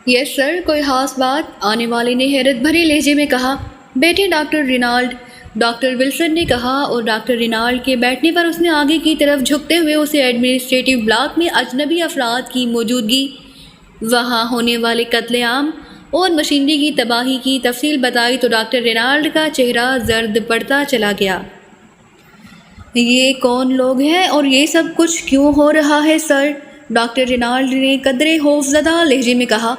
یس سر، کوئی خاص بات؟ آنے والے نے حیرت بھرے لہجے میں کہا۔ بیٹھے ڈاکٹر رینالڈ، ڈاکٹر ولسن نے کہا، اور ڈاکٹر رینالڈ کے بیٹھنے پر اس نے آگے کی طرف جھکتے ہوئے اسے ایڈمنسٹریٹو بلاک میں اجنبی افراد کی موجودگی، وہاں ہونے والے قتل عام اور مشینری کی تباہی کی تفصیل بتائی تو ڈاکٹر رینالڈ کا چہرہ زرد پڑتا چلا گیا۔ یہ کون لوگ ہیں اور یہ سب کچھ کیوں ہو رہا ہے سر؟ ڈاکٹر رینالڈ نے قدرے خوفزدہ لہجے میں کہا۔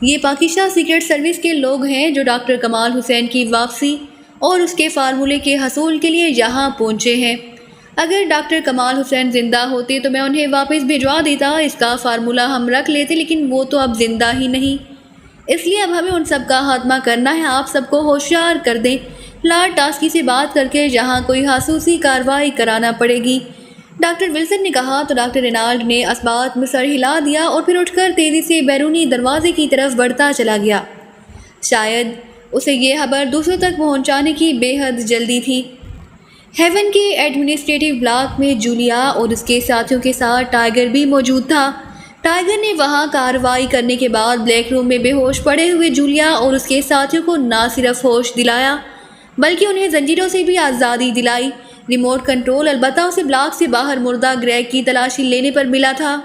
یہ پاکستان سیکرٹ سروس کے لوگ ہیں جو ڈاکٹر کمال حسین کی واپسی اور اس کے فارمولے کے حصول کے لیے یہاں پہنچے ہیں۔ اگر ڈاکٹر کمال حسین زندہ ہوتے تو میں انہیں واپس بھجوا دیتا، اس کا فارمولہ ہم رکھ لیتے، لیکن وہ تو اب زندہ ہی نہیں، اس لیے اب ہمیں ان سب کا خاتمہ کرنا ہے۔ آپ سب کو ہوشیار کر دیں، لارڈ ٹاسکی سے بات کر کے یہاں کوئی خصوصی کارروائی کرانا پڑے گی، ڈاکٹر ولسن نے کہا تو ڈاکٹر رینالڈ نے اثبات میں سر ہلا دیا اور پھر اٹھ کر تیزی سے بیرونی دروازے کی طرف بڑھتا چلا گیا۔ شاید اسے یہ خبر دوسروں تک پہنچانے کی بے حد جلدی تھی۔ ہیون کے ایڈمنسٹریٹو بلاک میں جولیا اور اس کے ساتھیوں کے ساتھ ٹائیگر بھی موجود تھا۔ ٹائیگر نے وہاں کارروائی کرنے کے بعد بلیک روم میں بے ہوش پڑے ہوئے جولیا اور اس کے ساتھیوں کو نہ صرف ہوش دلایا بلکہ انہیں زنجیروں سے بھی آزادی دلائی۔ ریموٹ کنٹرول البتہ اسے بلاک سے باہر مردہ گریگ کی تلاشی لینے پر ملا تھا۔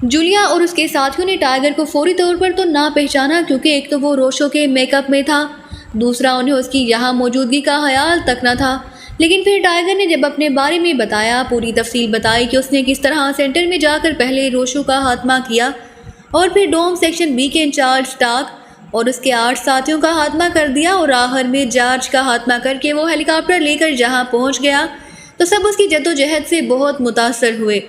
جولیا اور اس کے ساتھیوں نے ٹائیگر کو فوری طور پر تو نہ پہچانا، کیونکہ ایک تو وہ روشو کے میک اپ میں تھا، دوسرا انہیں اس کی یہاں موجودگی کا خیال تک نہ تھا۔ لیکن پھر ٹائیگر نے جب اپنے بارے میں بتایا، پوری تفصیل بتائی کہ اس نے کس طرح سینٹر میں جا کر پہلے روشو کا خاتمہ کیا اور پھر ڈوم سیکشن بی کے انچارج سٹاک اور اس کے 8 ساتھیوں کا خاتمہ کر دیا اور آخر میں جارج کا خاتمہ کر کے وہ ہیلی کاپٹر لے کر جہاں پہنچ گیا، تو سب اس کی جدوجہد سے بہت متاثر ہوئے۔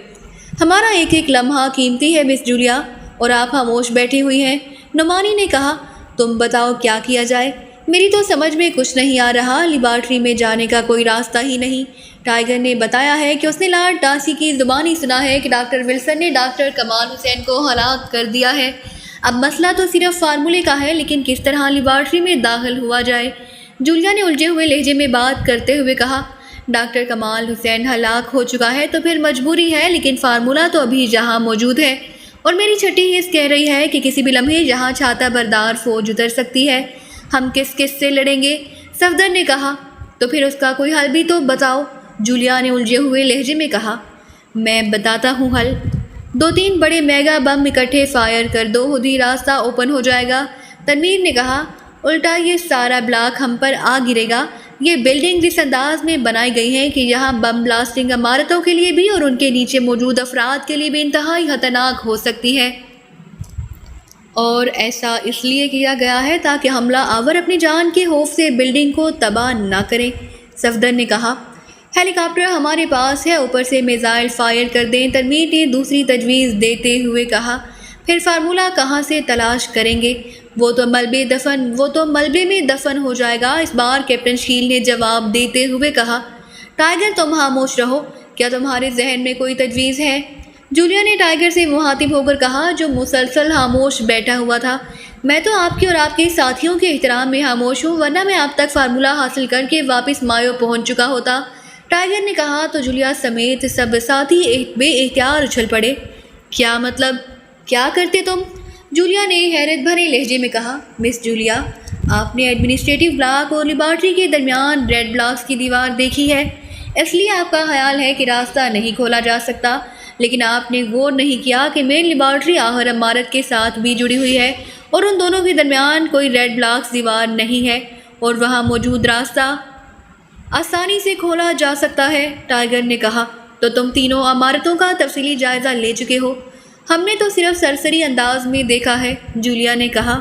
ہمارا ایک ایک لمحہ قیمتی ہے مس جولیا، اور آپ خاموش بیٹھی ہوئی ہیں۔ نعمانی نے کہا، تم بتاؤ کیا کیا جائے؟ میری تو سمجھ میں کچھ نہیں آ رہا، لیبارٹری میں جانے کا کوئی راستہ ہی نہیں۔ ٹائیگر نے بتایا ہے کہ اس نے لارڈ ٹاسکی کی زبانی سنا ہے کہ ڈاکٹر ولسن نے ڈاکٹر کمال حسین کو ہلاک کر دیا ہے۔ اب مسئلہ تو صرف فارمولے کا ہے، لیکن کس طرح لیبارٹری میں داخل ہوا جائے؟ جولیا نے الجھے ہوئے لہجے میں بات کرتے ہوئے کہا، ڈاکٹر کمال حسین ہلاک ہو چکا ہے تو پھر مجبوری ہے، لیکن فارمولہ تو ابھی یہاں موجود ہے، اور میری چھٹی حص کہہ رہی ہے کہ کسی بھی لمحے یہاں چھاتا بردار فوج اتر سکتی ہے۔ ہم کس سے لڑیں گے؟ صفدر نے کہا، تو پھر اس کا کوئی حل بھی تو بتاؤ، جولیا نے الجھے ہوئے لہجے میں کہا۔ میں بتاتا ہوں حل، 2-3 بڑے میگا بم اکٹھے فائر کر دو، خود ہی راستہ اوپن ہو جائے گا۔ تنویر نے کہا، الٹا یہ سارا بلاک ہم پر آ گرے گا۔ یہ بلڈنگ اس انداز میں بنائی گئی ہیں کہ یہاں بم بلاسٹنگ عمارتوں کے لیے بھی اور ان کے نیچے موجود افراد کے لیے بھی انتہائی خطرناک ہو سکتی ہے، اور ایسا اس لیے کیا گیا ہے تاکہ حملہ آور اپنی جان کے خوف سے بلڈنگ کو تباہ نہ کریں۔ صفدر نے کہا، ہیلی کاپٹر ہمارے پاس ہے، اوپر سے میزائل فائر کر دیں۔ تنویر نے دوسری تجویز دیتے ہوئے کہا، پھر فارمولہ کہاں سے تلاش کریں گے؟ وہ تو ملبے میں دفن ہو جائے گا، اس بار کیپٹن شیل نے جواب دیتے ہوئے کہا۔ ٹائیگر تم خاموش رہو، کیا تمہارے ذہن میں کوئی تجویز ہے؟ جولیا نے ٹائیگر سے مخاطب ہو کر کہا، جو مسلسل خاموش بیٹھا ہوا تھا۔ میں تو آپ کے اور آپ کے ساتھیوں کے احترام میں خاموش ہوں، ورنہ میں اب تک فارمولہ حاصل کر کے واپس مایو پہنچ چکا ہوتا، ٹائیگر نے کہا تو جولیا سمیت سب ساتھی بے اختیار اچھل پڑے۔ کیا مطلب؟ کیا کرتے تم؟ جولیا نے حیرت بھرے لہجے میں کہا، مس جولیا، آپ نے ایڈمنسٹریٹو بلاک اور لیبارٹری کے درمیان ریڈ بلاکس کی دیوار دیکھی ہے، اس لیے آپ کا خیال ہے کہ راستہ نہیں کھولا جا سکتا، لیکن آپ نے غور نہیں کیا کہ مین لیبارٹری آخر عمارت کے ساتھ بھی جڑی ہوئی ہے اور ان دونوں کے درمیان کوئی ریڈ بلاکس دیوار نہیں ہے، اور وہاں موجود راستہ آسانی سے کھولا جا سکتا ہے۔ ٹائیگر نے کہا، تو تم تینوں عمارتوں کا تفصیلی جائزہ لے چکے ہو؟ ہم نے تو صرف سرسری انداز میں دیکھا ہے، جولیا نے کہا۔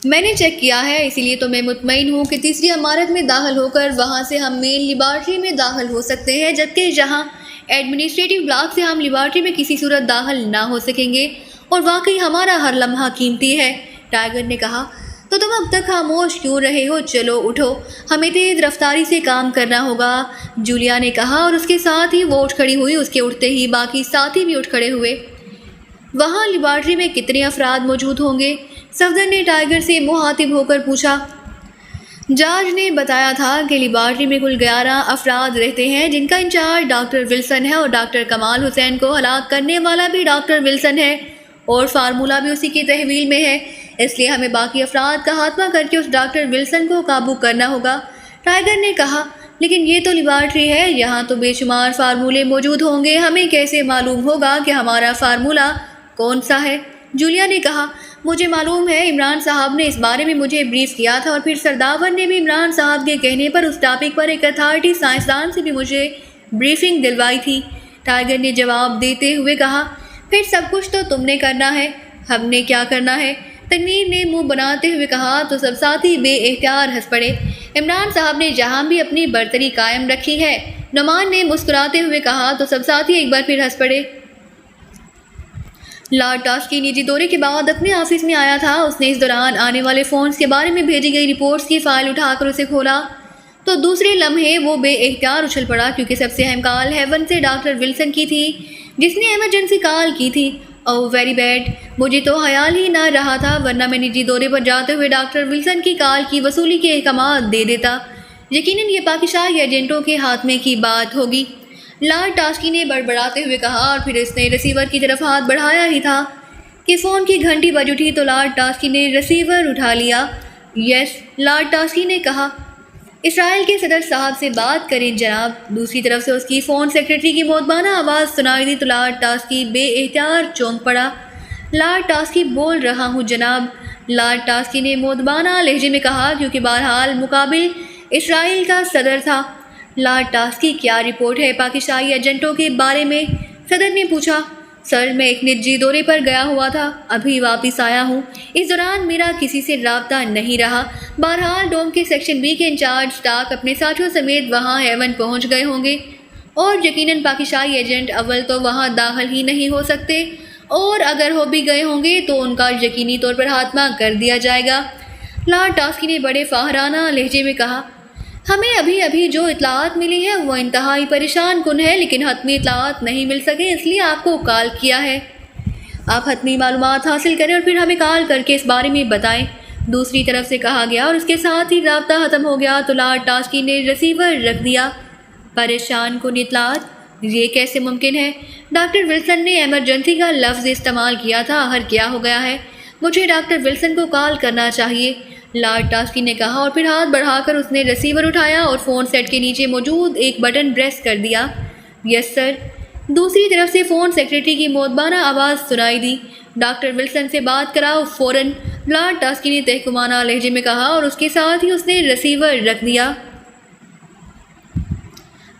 میں نے چیک کیا ہے، اسی لیے تو میں مطمئن ہوں کہ تیسری عمارت میں داخل ہو کر وہاں سے ہم مین لیبارٹری میں داخل ہو سکتے ہیں، جبکہ یہاں ایڈمنسٹریٹو بلاک سے ہم لیبارٹری میں کسی صورت داخل نہ ہو سکیں گے، اور واقعی ہمارا ہر لمحہ قیمتی ہے۔ ٹائیگر نے کہا، تو تم اب تک خاموش کیوں رہے ہو؟ چلو اٹھو، ہمیں تیز رفتاری سے کام کرنا ہوگا، جولیا نے کہا، اور اس کے ساتھ ہی وہ اٹھ کھڑی ہوئی۔ اس کے اٹھتے ہی باقی ساتھی بھی اٹھ کھڑے ہوئے۔ وہاں لیبارٹری میں کتنے افراد موجود ہوں گے؟ صفدر نے ٹائیگر سے مخاطب ہو کر پوچھا۔ جارج نے بتایا تھا کہ لیبارٹری میں کل 11 افراد رہتے ہیں، جن کا انچارج ڈاکٹر ولسن ہے، اور ڈاکٹر کمال حسین کو ہلاک کرنے والا بھی ڈاکٹر ولسن ہے، اور فارمولہ بھی اسی کی تحویل میں ہے، اس لیے ہمیں باقی افراد کا خاتمہ کر کے اس ڈاکٹر ولسن کو قابو کرنا ہوگا۔ ٹائیگر نے کہا، لیکن یہ تو لیبارٹری ہے، یہاں تو بے شمار فارمولے موجود ہوں گے، ہمیں کیسے معلوم ہوگا کہ ہمارا فارمولہ کون سا ہے؟ جولیا نے کہا، مجھے معلوم ہے، عمران صاحب نے اس بارے میں مجھے بریف کیا تھا، اور پھر سرداور نے بھی عمران صاحب کے کہنے پر اس ٹاپک پر ایک اتھارٹی سائنسدان سے بھی مجھے بریفنگ دلوائی تھی۔ ٹائیگر نے جواب دیتے ہوئے کہا، پھر سب کچھ تو تم نے کرنا ہے، ہم نے کیا کرنا ہے؟ تنویر نے منہ بناتے ہوئے کہا تو سب ساتھی بے اختیار ہنس پڑے۔ عمران صاحب نے جہاں بھی اپنی برتری قائم رکھی ہے، نعمان نے مسکراتے ہوئے کہا تو سب ساتھی ایک بار پھر ہنس پڑے۔ لارڈ ٹاسکی نجی دورے کے بعد اپنے آفس میں آیا تھا۔ اس نے اس دوران آنے والے فونز کے بارے میں بھیجی گئی رپورٹس کی فائل اٹھا کر اسے کھولا تو دوسرے لمحے وہ بے اختیار اچھل پڑا، کیونکہ سب سے اہم کال ہیون سے ڈاکٹر ولسن کی تھی، جس نے ایمرجنسی کال کی تھی۔ اوہ ویری بیڈ، مجھے تو خیال ہی نہ رہا تھا، ورنہ میں نجی دورے پر جاتے ہوئے ڈاکٹر ولسن کی کال کی وصولی کے احکامات دے دیتا۔ یقیناً یہ پاکستانی ایجنٹوں کے خاتمے کی بات ہوگی، لارڈ ٹاسکی نے بڑبڑاتے ہوئے کہا، اور پھر اس نے ریسیور کی طرف ہاتھ بڑھایا ہی تھا کہ فون کی گھنٹی بج اٹھی تو لارڈ ٹاسکی نے ریسیور اٹھا لیا۔ یس، لارڈ ٹاسکی نے کہا، اسرائیل کے صدر صاحب سے بات کریں جناب۔ دوسری طرف سے اس کی فون سیکرٹری کی مودبانہ آواز سنائی دی تو لارڈ ٹاسکی بے اختیار چونک پڑا۔ لارڈ ٹاسکی بول رہا ہوں جناب، لارڈ ٹاسکی نے مودبانہ لہجے میں کہا، کیونکہ بہرحال مقابل اسرائیل کا صدر تھا۔ لارڈ ٹاسکی، کیا رپورٹ ہے پاکستانی ایجنٹوں کے بارے میں؟ صدر نے پوچھا۔ سر، میں ایک نجی دورے پر گیا ہوا تھا، ابھی واپس آیا ہوں، اس دوران میرا کسی سے رابطہ نہیں رہا۔ بہرحال ڈوم کے سیکشن بی کے انچارج اسٹاک اپنے ساتھیوں سمیت وہاں ہیون پہنچ گئے ہوں گے، اور یقیناً پاکستانی ایجنٹ اول تو وہاں داخل ہی نہیں ہو سکتے، اور اگر ہو بھی گئے ہوں گے تو ان کا یقینی طور پر خاتمہ کر دیا جائے گا۔ لارڈ ٹاسکی نے بڑے فاخرانہ لہجے میں کہا، ہمیں ابھی جو اطلاعات ملی ہیں وہ انتہائی پریشان کن ہے، لیکن حتمی اطلاعات نہیں مل سکے، اس لیے آپ کو کال کیا ہے۔ آپ حتمی معلومات حاصل کریں اور پھر ہمیں کال کر کے اس بارے میں بتائیں، دوسری طرف سے کہا گیا، اور اس کے ساتھ ہی رابطہ ختم ہو گیا تو لارڈ ٹاسکی نے ریسیور رکھ دیا۔ پریشان کن اطلاعات، یہ کیسے ممکن ہے؟ ڈاکٹر ولسن نے ایمرجنسی کا لفظ استعمال کیا تھا، آخر کیا ہو گیا ہے؟ مجھے ڈاکٹر ولسن کو کال کرنا چاہیے، لارڈ ٹاسکی نے کہا، اور پھر ہاتھ بڑھا کر اس نے ریسیور اٹھایا اور فون سیٹ کے نیچے موجود ایک بٹن پریس کر دیا۔ یس سر، دوسری طرف سے فون سیکرٹری کی مودبانہ آواز سنائی دی، ڈاکٹر ولسن سے بات کراؤ فوراً، لارڈ ٹاسکی نے تحکمانہ لہجے میں کہا، اور اس کے ساتھ ہی اس نے ریسیور رکھ دیا۔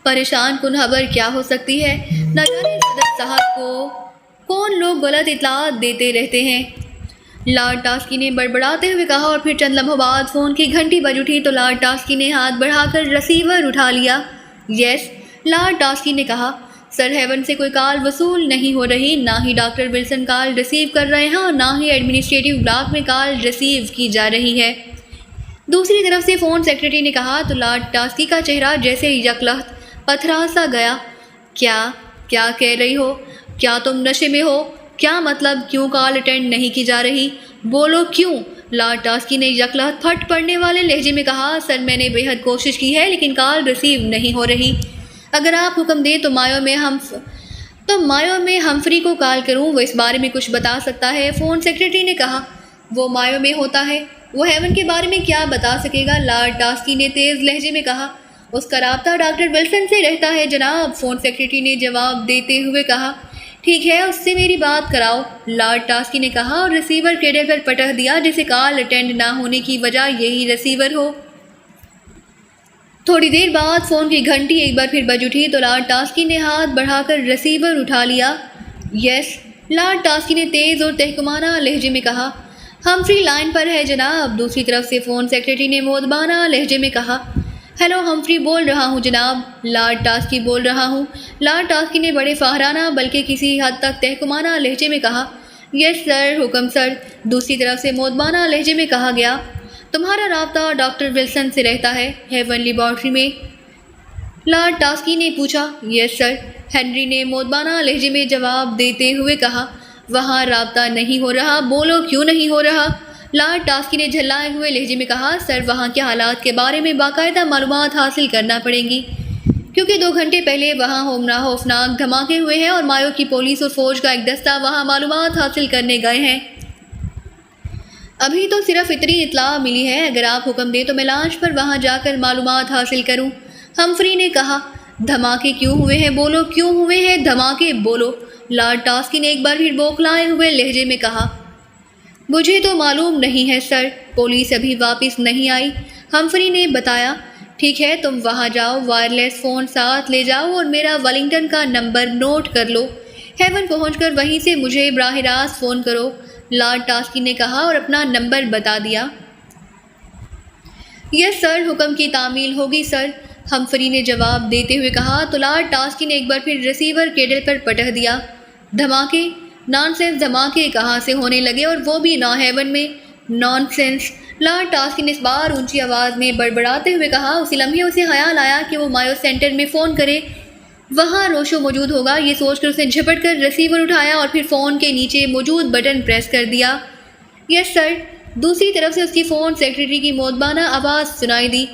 پریشان کن خبر کیا ہو سکتی ہے؟ نہ جانے صدر صاحب کو کون لوگ غلط اطلاعات دیتے رہتے ہیں، لارڈ ٹاسکی نے بڑبڑاتے ہوئے کہا، اور پھر چند لمحوں بعد فون کی گھنٹی بج اٹھی تو لارڈ ٹاسکی نے ہاتھ بڑھا کر ریسیور اٹھا لیا۔ یس، لارڈ ٹاسکی نے کہا، سر ہیون سے کوئی کال وصول نہیں ہو رہی، نہ ہی ڈاکٹر ولسن کال ریسیو کر رہے ہیں اور نہ ہی ایڈمنسٹریٹو بلاک میں کال ریسیو کی جا رہی ہے۔ دوسری طرف سے فون سیکرٹری نے کہا تو لارڈ ٹاسکی کا چہرہ جیسے یکلخت پتھرا سا گیا۔ کیا کہہ رہی ہو؟ کیا تم نشے میں ہو؟ کیا مطلب؟ کیوں کال اٹینڈ نہیں کی جا رہی؟ بولو کیوں؟ لارڈ ٹاسکی نے یکلخت پھٹ پڑنے والے لہجے میں کہا، سر میں نے بے حد کوشش کی ہے لیکن کال ریسیو نہیں ہو رہی۔ اگر آپ حکم دیں تو مایو میں ہمفری کو کال کروں، وہ اس بارے میں کچھ بتا سکتا ہے، فون سیکرٹری نے کہا۔ وہ مایو میں ہوتا ہے، وہ ہیون کے بارے میں کیا بتا سکے گا؟ لارڈ ٹاسکی نے تیز لہجے میں کہا۔ اس کا رابطہ ڈاکٹر ولسن سے رہتا ہے جناب، فون سیکرٹری نے جواب دیتے ہوئے کہا۔ ٹھیک ہے، اس سے میری بات کراؤ، لارڈ ٹاسکی نے کہا، اور ریسیور کیڈر پر پٹخ دیا جسے کال اٹینڈ نہ ہونے کی وجہ یہی ریسیور ہو۔ تھوڑی دیر بعد فون کی گھنٹی ایک بار پھر بج اٹھی تو لارڈ ٹاسکی نے ہاتھ بڑھا کر ریسیور اٹھا لیا۔ یس، لارڈ ٹاسکی نے تیز اور تحکمانہ لہجے میں کہا۔ ہمفری لائن پر ہے جناب، دوسری طرف سے فون سیکرٹری نے مودبانہ لہجے میں کہا۔ ہیلو، ہمفری بول رہا ہوں جناب، لارڈ ٹاسکی بول رہا ہوں، لارڈ ٹاسکی نے بڑے فاخرانہ بلکہ کسی حد تک تحکمانہ لہجے میں کہا۔ یس سر، حکم سر، دوسری طرف سے مودبانہ لہجے میں کہا گیا۔ تمہارا رابطہ ڈاکٹر ولسن سے رہتا ہے ہیون لیبارٹری میں؟ لارڈ ٹاسکی نے پوچھا۔ یس سر، ہنری نے مودبانہ لہجے میں جواب دیتے ہوئے کہا۔ وہاں رابطہ نہیں ہو رہا؟ بولو کیوں نہیں ہو رہا؟ لارڈ ٹاسکی نے جھلائے ہوئے لہجے میں کہا، سر وہاں کے حالات کے بارے میں باقاعدہ معلومات حاصل کرنا پڑیں گی، کیونکہ 2 گھنٹے پہلے وہاں خوفناک دھماکے ہوئے ہیں اور مایو کی پولیس اور فوج کا ایک دستہ وہاں معلومات حاصل کرنے گئے ہیں۔ ابھی تو صرف اتنی اطلاع ملی ہے، اگر آپ حکم دیں تو میں لانچ پر وہاں جا کر معلومات حاصل کروں۔ ہمفری نے کہا۔ دھماکے کیوں ہوئے ہیں بولو، کیوں ہوئے ہیں دھماکے بولو، لارڈ ٹاسکی نے ایک بار پھر بوکھلائے ہوئے لہجے میں کہا۔ مجھے تو معلوم نہیں ہے سر، پولیس ابھی واپس نہیں آئی، ہمفری نے بتایا۔ ٹھیک ہے، تم وہاں جاؤ، وائرلیس فون ساتھ لے جاؤ اور میرا ولنگٹن کا نمبر نوٹ کر لو۔ ہیون پہنچ کر وہیں سے مجھے براہ راست فون کرو، لارڈ ٹاسکی نے کہا اور اپنا نمبر بتا دیا۔ یس سر، حکم کی تعمیل ہوگی سر، ہمفری نے جواب دیتے ہوئے کہا تو لارڈ ٹاسکی نے ایک بار پھر ریسیور کیبل پر پٹخ دیا۔ دھماکے؟ نان سینس، دھماکے کہاں سے ہونے لگے اور وہ بھی نا ہیون میں؟ نان سینس، لارڈ ٹاسکی نے اس بار اونچی آواز میں بڑبڑاتے ہوئے کہا۔ اسی لمحے اسے خیال آیا کہ وہ مایو سینٹر میں فون کرے، وہاں روشو موجود ہوگا۔ یہ سوچ کر اس نے جھپٹ کر ریسیور اٹھایا اور پھر فون کے نیچے موجود بٹن پریس کر دیا۔ یس سر، دوسری طرف سے اس کی فون سیکرٹری کی مودبانہ آواز سنائی دی۔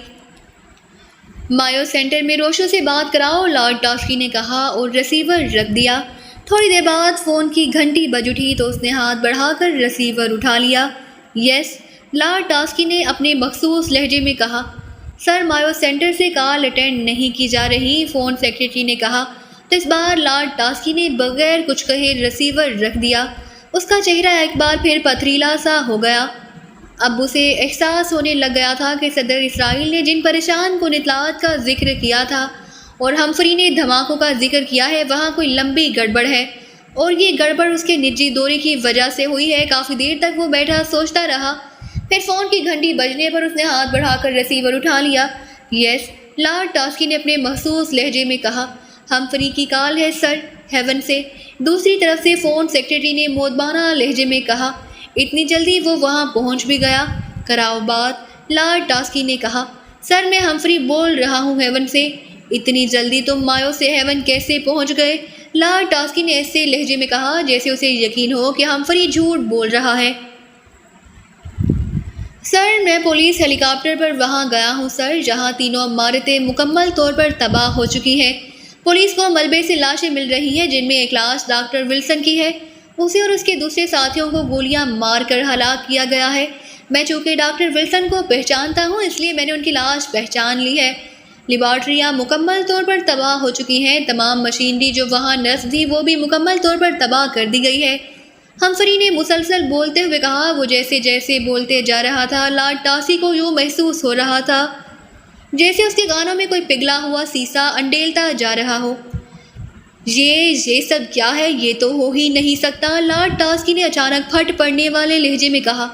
مایو سینٹر میں روشو سے بات کراؤ، لارڈ ٹاسکی نے کہا اور ریسیور رکھ دیا۔ تھوڑی دیر بعد فون کی گھنٹی بج اٹھی تو اس نے ہاتھ بڑھا کر ریسیور اٹھا لیا۔ یس، لارڈ ٹاسکی نے اپنے مخصوص لہجے میں کہا۔ سر، مایو سینٹر سے کال اٹینڈ نہیں کی جا رہی، فون سیکرٹری نے کہا۔ تو اس بار لارڈ ٹاسکی نے بغیر کچھ کہے ریسیور رکھ دیا۔ اس کا چہرہ ایک بار پھر پتھریلا سا ہو گیا۔ اب اسے احساس ہونے لگ گیا تھا کہ صدر اسرائیل نے جن پریشان کن اطلاعات کا ذکر کیا تھا اور ہمفری نے دھماکوں کا ذکر کیا ہے، وہاں کوئی لمبی گڑبڑ ہے، اور یہ گڑبڑ اس کے نجی دورے کی وجہ سے ہوئی ہے۔ کافی دیر تک وہ بیٹھا سوچتا رہا، پھر فون کی گھنٹی بجنے پر اس نے ہاتھ بڑھا کر ریسیور اٹھا لیا۔ یس، لارڈ ٹاسکی نے اپنے مخصوص لہجے میں کہا۔ ہمفری کی کال ہے سر، ہیون سے، دوسری طرف سے فون سیکرٹری نے مودبانہ لہجے میں کہا۔ اتنی جلدی وہ وہاں پہنچ بھی گیا؟ کراؤ بات، لارڈ ٹاسکی نے کہا۔ سر، میں ہمفری بول رہا ہوں ہیون سے۔ اتنی جلدی تم مایو سے ہیون کیسے پہنچ گئے؟ لارڈ ٹاسکی نے ایسے لہجے میں کہا جیسے اسے یقین ہو کہ ہمفری جھوٹ بول رہا ہے۔ سر، میں پولیس ہیلی کاپٹر پر وہاں گیا ہوں سر، جہاں تینوں عمارتیں مکمل طور پر تباہ ہو چکی ہیں۔ پولیس کو ملبے سے لاشیں مل رہی ہیں، جن میں ایک لاش ڈاکٹر ولسن کی ہے۔ اسے اور اس کے دوسرے ساتھیوں کو گولیاں مار کر ہلاک کیا گیا ہے۔ میں چونکہ ڈاکٹر ولسن کو پہچانتا ہوں، اس لیے میں نے ان کی لاش پہچان لی ہے۔ لیبارٹریاں مکمل طور پر تباہ ہو چکی ہیں، تمام مشینری جو وہاں نصب تھی وہ بھی مکمل طور پر تباہ کر دی گئی ہے۔ ہمفری نے مسلسل بولتے ہوئے کہا۔ وہ جیسے جیسے بولتے جا رہا تھا، لارڈ ٹاسکی کو یوں محسوس ہو رہا تھا جیسے اس کے کانوں میں کوئی پگھلا ہوا سیسا انڈیلتا جا رہا ہو۔ یہ سب کیا ہے؟ یہ تو ہو ہی نہیں سکتا، لارڈ ٹاسکی نے اچانک پھٹ پڑنے والے لہجے میں کہا۔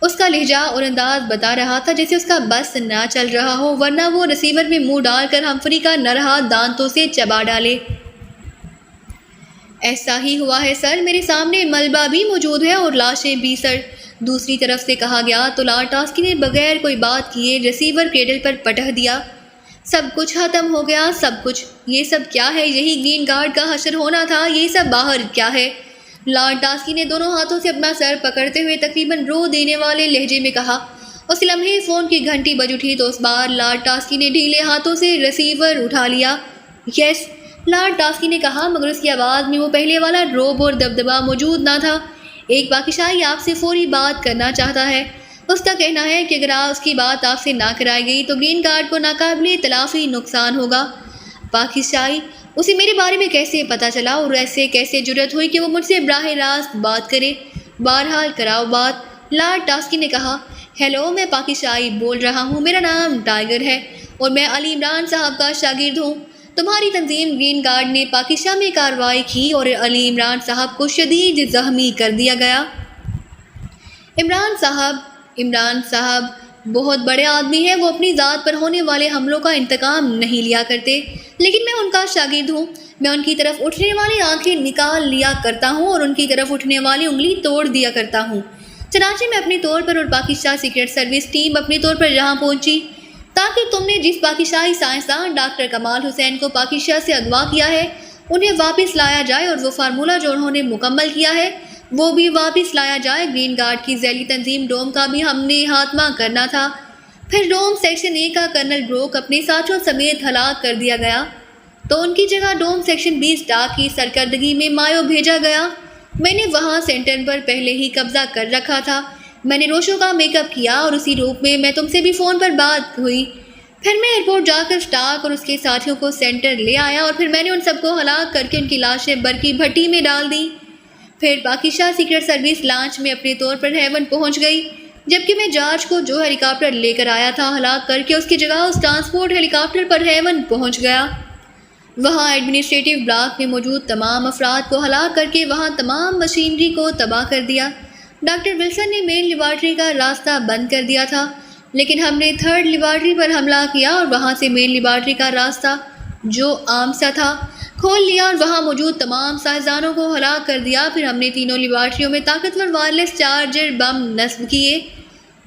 اس کا لہجہ اور انداز بتا رہا تھا جیسے اس کا بس نہ چل رہا ہو، ورنہ وہ ریسیور میں منہ ڈال کر ہمفری کا نرہا دانتوں سے چبا ڈالے۔ ایسا ہی ہوا ہے سر، میرے سامنے ملبہ بھی موجود ہے اور لاشیں بھی سر، دوسری طرف سے کہا گیا تو لارڈ ٹاسکی نے بغیر کوئی بات کیے ریسیور کیبل پر پٹخ دیا۔ سب کچھ ختم ہو گیا، سب کچھ۔ یہ سب کیا ہے؟ یہی گرین گارڈ کا حشر ہونا تھا، یہ سب باہر کیا ہے؟ لارڈ ٹاسکی نے دونوں ہاتھوں سے اپنا سر پکڑتے ہوئے تقریباً رو دینے والے لہجے میں کہا۔ اس لمحے فون کی گھنٹی بج اٹھی تو اس بار لارڈ ٹاسکی نے ڈھیلے ہاتھوں سے ریسیور اٹھا لیا۔ یس، لارڈ ٹاسکی نے کہا، مگر اس کی آواز میں وہ پہلے والا روب اور دبدبا موجود نہ تھا۔ ایک باقی آپ سے فوری بات کرنا چاہتا ہے۔ اس کا کہنا ہے کہ اگر اس کی بات آپ سے نہ کرائی گئی تو گرین کارڈ کو ناقابل تلافی نقصان ہوگا۔ پاکستانی، اسے میرے بارے میں کیسے پتہ چلا اور ایسے کیسے جرأت ہوئی کہ وہ مجھ سے براہ راست بات کرے؟ بہرحال کراؤ بات، لارڈ ٹاسکی نے کہا۔ ہیلو، میں پاکستانی بول رہا ہوں، میرا نام ٹائیگر ہے اور میں علی عمران صاحب کا شاگرد ہوں۔ تمہاری تنظیم گرین کارڈ نے پاکستان میں کارروائی کی اور علی عمران صاحب کو شدید زخمی کر دیا گیا۔ عمران صاحب بہت بڑے آدمی ہیں، وہ اپنی ذات پر ہونے والے حملوں کا انتقام نہیں لیا کرتے، لیکن میں ان کا شاگرد ہوں۔ میں ان کی طرف اٹھنے والی آنکھیں نکال لیا کرتا ہوں اور ان کی طرف اٹھنے والی انگلی توڑ دیا کرتا ہوں۔ چنانچہ میں اپنے طور پر اور پاکستان سیکرٹ سروس ٹیم اپنے طور پر یہاں پہنچی تاکہ تم نے جس پاکستانی سائنسدان ڈاکٹر کمال حسین کو پاکستان سے اغوا کیا ہے انہیں واپس لایا جائے اور وہ فارمولہ جو انہوں نے مکمل کیا ہے وہ بھی واپس لایا جائے۔ گرین کارڈ کی ذیلی تنظیم ڈوم کا بھی ہم نے خاتمہ کرنا تھا۔ پھر ڈوم سیکشن اے کا کرنل بروک اپنے ساتھیوں سمیت ہلاک کر دیا گیا تو ان کی جگہ ڈوم سیکشن 20 ڈاک کی سرکردگی میں مایو بھیجا گیا۔ میں نے وہاں سینٹر پر پہلے ہی قبضہ کر رکھا تھا۔ میں نے روشو کا میک اپ کیا اور اسی روپ میں تم سے بھی فون پر بات ہوئی۔ پھر میں ایئرپورٹ جا کر اسٹارک اور اس کے ساتھیوں کو سینٹر لے آیا اور پھر میں نے ان سب کو ہلاک کر کے ان کی لاشیں برقی بھٹی میں ڈال دی۔ پھر پاکستان سیکرٹ سروس لانچ میں اپنے طور پر ہیون پہنچ گئی، جبکہ میں جارج کو جو ہیلی کاپٹر لے کر آیا تھا ہلاک کر کے اس کی جگہ اس ٹرانسپورٹ ہیلی کاپٹر پر ہیون پہنچ گیا۔ وہاں ایڈمنسٹریٹو بلاک میں موجود تمام افراد کو ہلاک کر کے وہاں تمام مشینری کو تباہ کر دیا۔ ڈاکٹر ولسن نے مین لیبارٹری کا راستہ بند کر دیا تھا، لیکن ہم نے تھرڈ لیبارٹری پر حملہ کیا اور وہاں سے مین لیبارٹری کا راستہ جو عام سا تھا کھول لیا اور وہاں موجود تمام سائنسدانوں کو ہلاک کر دیا۔ پھر ہم نے تینوں لیبارٹریوں میں طاقتور وائرلیس چارجر بم نصب کیے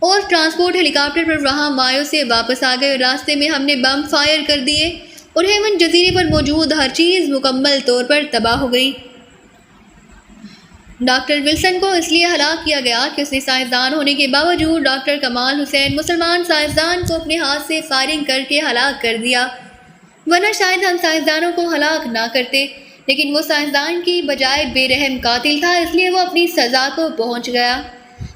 اور ٹرانسپورٹ ہیلی کاپٹر پر وہاں مایو سے واپس آ گئے اور راستے میں ہم نے بم فائر کر دیے اور ہیون جزیرے پر موجود ہر چیز مکمل طور پر تباہ ہو گئی۔ ڈاکٹر ولسن کو اس لیے ہلاک کیا گیا کہ اس نے سائنسدان ہونے کے باوجود ڈاکٹر کمال حسین مسلمان سائنسدان کو اپنے ہاتھ سے فائرنگ کر کے ہلاک کر دیا، ورنہ شاید ہم سائنسدانوں کو ہلاک نہ کرتے، لیکن وہ سائنسدان کی بجائے بے رحم قاتل تھا، اس لیے وہ اپنی سزا کو پہنچ گیا۔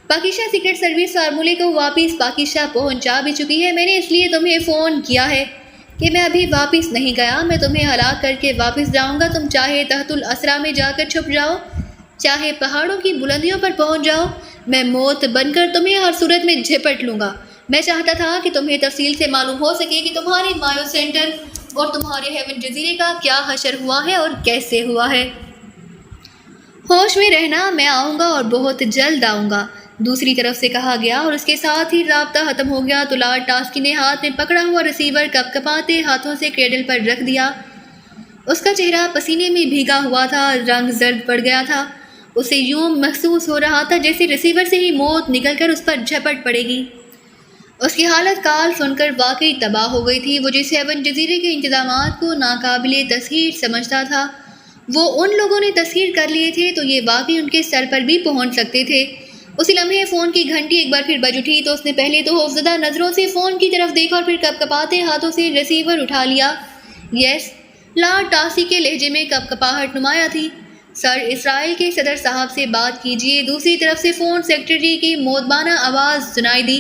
پاکستان سیکرٹ سروس فارمولے کو واپس پاکستان پہنچا بھی چکی ہے۔ میں نے اس لیے تمہیں فون کیا ہے کہ میں ابھی واپس نہیں گیا، میں تمہیں ہلاک کر کے واپس جاؤں گا۔ تم چاہے تحت الاسرا میں جا کر چھپ جاؤ، چاہے پہاڑوں کی بلندیوں پر پہنچ جاؤ، میں موت بن کر تمہیں ہر صورت میں جھپٹ لوں گا۔ میں چاہتا تھا کہ تمہیں تفصیل سے معلوم ہو سکے کہ تمہارے مایو سینٹر اور تمہارے ہیون جزیرے کا کیا حشر ہوا ہے اور کیسے ہوا ہے۔ ہوش میں رہنا، میں آؤں گا اور بہت جلد آؤں گا، دوسری طرف سے کہا گیا اور اس کے ساتھ ہی رابطہ ختم ہو گیا تو لارڈ ٹاسکی نے ہاتھ میں پکڑا ہوا ریسیور کپ کپاتے ہاتھوں سے کریڈل پر رکھ دیا۔ اس کا چہرہ پسینے میں بھیگا ہوا تھا، رنگ زرد پڑ گیا تھا، اسے یوں محسوس ہو رہا تھا جیسے ریسیور سے ہی موت نکل کر اس پر جھپٹ پڑے گی۔ اس کی حالت کال سن کر واقعی تباہ ہو گئی تھی۔ وہ جس ہیون جزیرے کے انتظامات کو ناقابل تسخیر سمجھتا تھا وہ ان لوگوں نے تسخیر کر لیے تھے تو یہ واقعی ان کے سر پر بھی پہنچ سکتے تھے۔ اسی لمحے فون کی گھنٹی ایک بار پھر بج اٹھی تو اس نے پہلے تو خوفزدہ نظروں سے فون کی طرف دیکھا اور پھر کپ کپاتے ہاتھوں سے ریسیور اٹھا لیا۔ یس، لارڈ ٹاسکی کے لہجے میں کپ کپاہٹ نمایاں تھی۔ سر، اسرائیل کے صدر صاحب سے بات کیجیے۔ دوسری طرف سے فون سیکرٹری کی مودبانہ آواز سنائی دی۔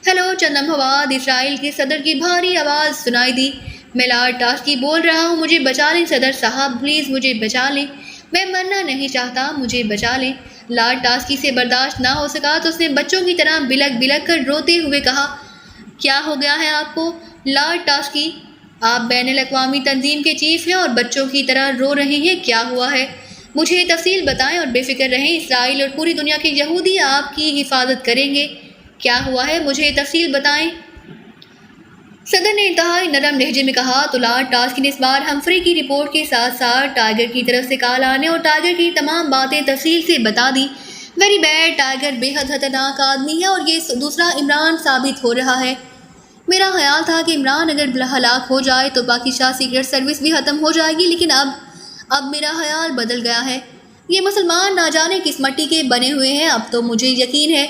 ہیلو، چند لمحوں بعد اسرائیل کے صدر کی بھاری آواز سنائی دی۔ میں لارڈ ٹاسکی بول رہا ہوں، مجھے بچا لیں صدر صاحب، پلیز مجھے بچا لیں، میں مرنا نہیں چاہتا، مجھے بچا لیں۔ لارڈ ٹاسکی سے برداشت نہ ہو سکا تو اس نے بچوں کی طرح بلک بلک کر روتے ہوئے کہا، کیا ہو گیا ہے آپ کو لارڈ ٹاسکی؟ آپ بین الاقوامی تنظیم کے چیف ہیں اور بچوں کی طرح رو رہے ہیں، کیا ہوا ہے؟ مجھے تفصیل بتائیں اور بے فکر رہیں، اسرائیل اور پوری دنیا کے یہودی آپ کی حفاظت کریں گے۔ کیا ہوا ہے، مجھے تفصیل بتائیں۔ صدر نے انتہائی نرم لہجے میں کہا تو لارڈ ٹاسکی نے اس بار ہمفری کی رپورٹ کے ساتھ ساتھ ٹائیگر کی طرف سے کال آنے اور ٹائیگر کی تمام باتیں تفصیل سے بتا دی۔ ویری بیڈ، ٹائیگر بے حد خطرناک آدمی ہے اور یہ دوسرا عمران ثابت ہو رہا ہے۔ میرا خیال تھا کہ عمران اگر ہلاک ہو جائے تو پاکستان سیکرٹ سروس بھی ختم ہو جائے گی، لیکن اب میرا خیال بدل گیا ہے۔ یہ مسلمان نہ جانے کس مٹی کے بنے ہوئے ہیں۔ اب تو مجھے یقین ہے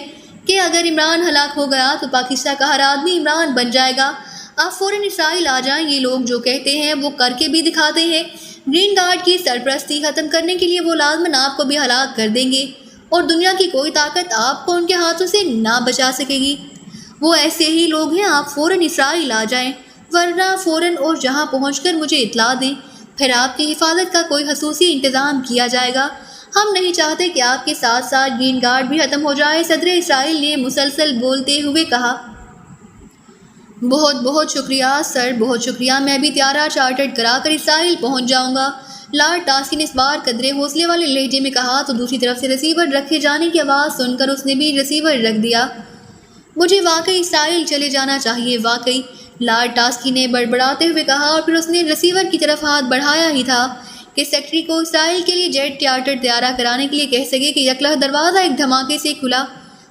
کہ اگر عمران ہلاک ہو گیا تو پاکستان کا ہر آدمی عمران بن جائے گا۔ آپ فوراً اسرائیل آ جائیں، یہ لوگ جو کہتے ہیں وہ کر کے بھی دکھاتے ہیں۔ گرین گارڈ کی سرپرستی ختم کرنے کے لیے وہ لازماً آپ کو بھی ہلاک کر دیں گے اور دنیا کی کوئی طاقت آپ کو ان کے ہاتھوں سے نہ بچا سکے گی۔ وہ ایسے ہی لوگ ہیں، آپ فوراً اسرائیل آ جائیں، ورنہ فوراً اور جہاں پہنچ کر مجھے اطلاع دیں، پھر آپ کی حفاظت کا کوئی خصوصی انتظام کیا جائے گا۔ ہم نہیں چاہتے کہ آپ کے ساتھ ساتھ گرین گارڈ بھی ختم ہو جائے، صدر اسرائیل نے مسلسل بولتے ہوئے کہا۔ بہت بہت شکریہ سر، بہت شکریہ، میں بھی طیارہ چارٹرڈ کرا کر اسرائیل پہنچ جاؤں گا، لارڈ ٹاسکی نے اس بار قدرے حوصلے والے لہجے میں کہا تو دوسری طرف سے ریسیور رکھے جانے کی آواز سن کر اس نے بھی ریسیور رکھ دیا۔ مجھے واقعی اسرائیل چلے جانا چاہیے، واقعی، لارڈ ٹاسکی نے بڑبڑاتے ہوئے کہا اور پھر اس نے ریسیور کی طرف ہاتھ بڑھایا ہی تھا کہ سیکرٹری کو اسرائیل کے لیے جیٹ چارٹر طیارہ کرانے کے لیے کہہ سکے کہ یکلخ دروازہ ایک دھماکے سے کھلا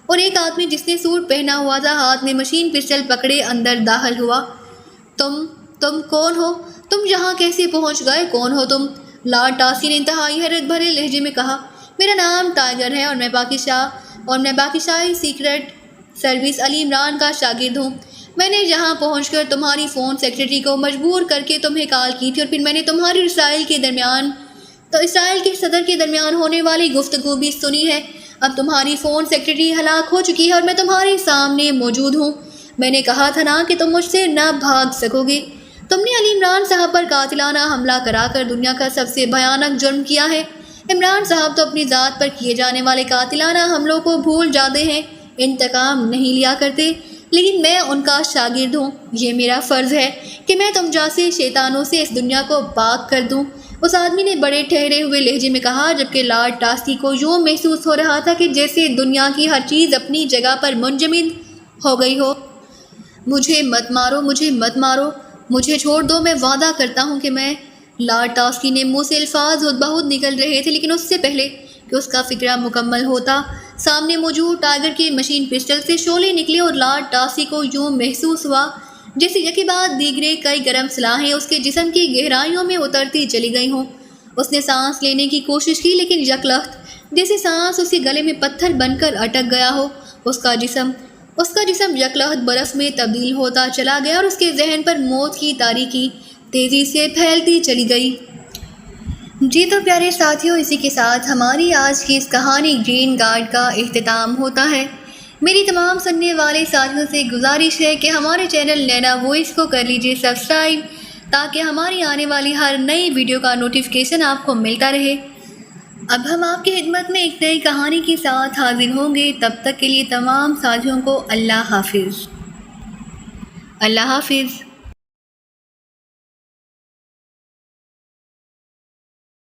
اور ایک آدمی جس نے سوٹ پہنا ہوا تھا ہاتھ میں مشین پسٹل پکڑے اندر داخل ہوا۔ تم کون ہو؟ تم یہاں کیسے پہنچ گئے؟ کون ہو تم؟ لارڈ ٹاسکی نے انتہائی حیرت بھرے لہجے میں کہا، میرا نام ٹائیگر ہے اور میں پاکستانی سیکرٹ سروس علی عمران کا شاگرد ہوں۔ میں نے یہاں پہنچ کر تمہاری فون سیکرٹری کو مجبور کر کے تمہیں کال کی تھی، اور پھر میں نے تمہاری اسرائیل کے صدر کے درمیان ہونے والی گفتگو بھی سنی ہے۔ اب تمہاری فون سیکرٹری ہلاک ہو چکی ہے اور میں تمہارے سامنے موجود ہوں۔ میں نے کہا تھا نا کہ تم مجھ سے نہ بھاگ سکو گے۔ تم نے علی عمران صاحب پر قاتلانہ حملہ کرا کر دنیا کا سب سے بھیانک جرم کیا ہے۔ عمران صاحب تو اپنی ذات پر کیے جانے والے قاتلانہ حملوں کو بھول جاتے ہیں، انتقام نہیں لیا کرتے، لیکن میں ان کا شاگرد ہوں۔ یہ میرا فرض ہے کہ میں تم جیسے شیطانوں سے اس دنیا کو پاک کر دوں۔ اس آدمی نے بڑے ٹھہرے ہوئے لہجے میں کہا، جبکہ لارڈ ٹاسکی کو یوں محسوس ہو رہا تھا کہ جیسے دنیا کی ہر چیز اپنی جگہ پر منجمد ہو گئی ہو۔ مجھے مت مارو، مجھے چھوڑ دو، میں وعدہ کرتا ہوں کہ میں… لارڈ ٹاسکی نے منہ سے الفاظ خود بہت نکل رہے تھے، لیکن اس سے پہلے کہ اس کا فکرہ مکمل ہوتا، سامنے موجود ٹائیگر کے مشین پسٹل سے شعلے نکلے اور لارڈ ٹاسکی کو یوں محسوس ہوا جیسے یکے بعد دیگرے کئی گرم سلاحیں اس کے جسم کی گہرائیوں میں اترتی چلی گئی ہوں۔ اس نے سانس لینے کی کوشش کی، لیکن یکلخت جیسے سانس اس کے گلے میں پتھر بن کر اٹک گیا ہو۔ اس کا جسم یکلخت برف میں تبدیل ہوتا چلا گیا اور اس کے ذہن پر موت کی تاریکی تیزی سے پھیلتی چلی گئی۔ جی تو پیارے ساتھیوں، اسی کے ساتھ ہماری آج کی اس کہانی گرین گارڈ کا اختتام ہوتا ہے۔ میری تمام سننے والے ساتھیوں سے گزارش ہے کہ ہمارے چینل نینا وائس کو کر لیجیے سبسکرائب، تاکہ ہماری آنے والی ہر نئی ویڈیو کا نوٹیفیکیشن آپ کو ملتا رہے۔ اب ہم آپ کی خدمت میں ایک نئی کہانی کے ساتھ حاضر ہوں گے۔ تب تک کے لیے تمام ساتھیوں کو اللہ حافظ۔ اللہ حافظ۔